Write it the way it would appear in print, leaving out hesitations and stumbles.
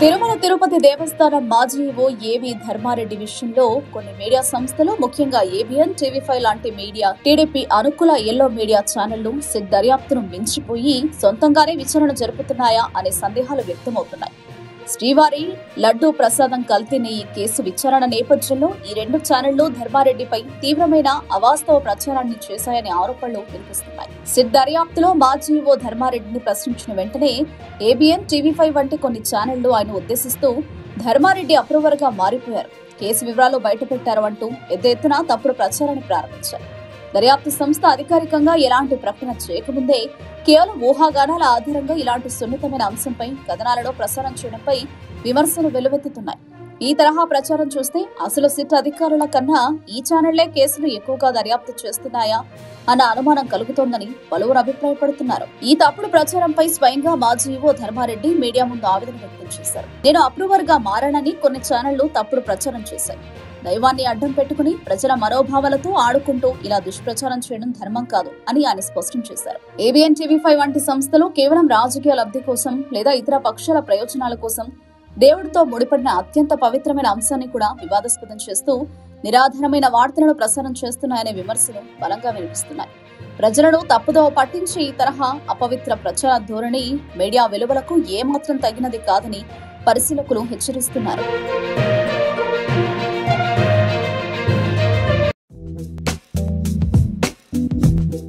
తిరుమల తిరుపతి దేవస్థానం మాజీ ఈవో ఏవి ధర్మారెడ్డి విషయంలో కొన్ని మీడియా సంస్థలు, ముఖ్యంగా ఏబిఎన్, టీవీ5 లాంటి మీడియా టీడీపీ అనుకూల ఎల్లో మీడియా ఛానళ్లు సిట్ దర్యాప్తును మించిపోయి సొంతంగానే విచారణ జరుపుతున్నాయా అనే సందేహాలు వ్యక్తమవుతున్నాయి. శ్రీవారి లడ్డూ ప్రసాదం కల్తీ నెయ్యి కేసు విచారణ నేపథ్యంలో ఈ రెండు ఛానళ్లు ధర్మారెడ్డిపై తీవ్రమైన అవాస్తవ ప్రచారాన్ని చేశాయనే ఆరోపణలు వినిపిస్తున్నాయి. సిట్ దర్యాప్తులో మాజీ ఈవో ధర్మారెడ్డిని ప్రశ్నించిన వెంటనే ఏబిఎన్, టీవీ5 వంటి కొన్ని ఛానళ్లు ఆయన ఉద్దేశిస్తూ ధర్మారెడ్డి అప్రూవర్ గా మారిపోయారు, కేసు వివరాలు బయటపెట్టారు అంటూ పెద్ద ఎత్తున తప్పుడు ప్రచారాన్ని ప్రారంభించారు. దర్యాప్తు సంస్థ అధికారికంగా ఎలాంటి ప్రకటన చేయకముందే కేవలం ఊహాగానాల ఆధారంగా ఇలాంటి సున్నితమైన అంశంపై కథనాలలో ప్రసారం చేయడంపై విమర్శలు వెల్లువెత్తుతున్నాయి. ఈ తరహా ప్రచారం చూస్తే అసలు సిట్ అధికారుల కన్నా ఈ ఛానళ్లే కేసులు ఎక్కువగా దర్యాప్తు చేస్తున్నాయా అన్న అనుమానం కలుగుతోందని పలువురు అభిప్రాయపడుతున్నారు. ఈ తప్పుడు ప్రచారంపై స్వయంగా మాజీ ఈవో ధర్మారెడ్డి మీడియా ముందు ఆవేదన వ్యక్తం చేశారు. నేను అప్రూవర్ గా మారానని కొన్ని ఛానళ్లు తప్పుడు ప్రచారం చేశాయి. దైవాన్ని అడ్డం పెట్టుకుని ప్రజల మనోభావాలతో ఆడుకుంటూ ఇలా దుష్ప్రచారం చేయడం ధర్మం కాదు అని ఆయన స్పష్టం చేశారు. ఏబిఎన్, టీవీ5 వంటి సంస్థలు కేవలం రాజకీయ లబ్ధి కోసం లేదా ఇతర పక్షాల ప్రయోజనాల కోసం దేవుడితో ముడిపడిన అత్యంత పవిత్రమైన అంశాన్ని కూడా వివాదాస్పదం చేస్తూ నిరాధారమైన వార్తలను ప్రసారం చేస్తున్నాయనే విమర్శలు బలంగా వినిపిస్తున్నాయి. ప్రజలను తప్పుదోవ పట్టించే ఈ తరహా అపవిత్ర ప్రచార ధోరణి మీడియా విలువలకు ఏమాత్రం తగినది కాదని పరిశీలకులు హెచ్చరిస్తున్నారు.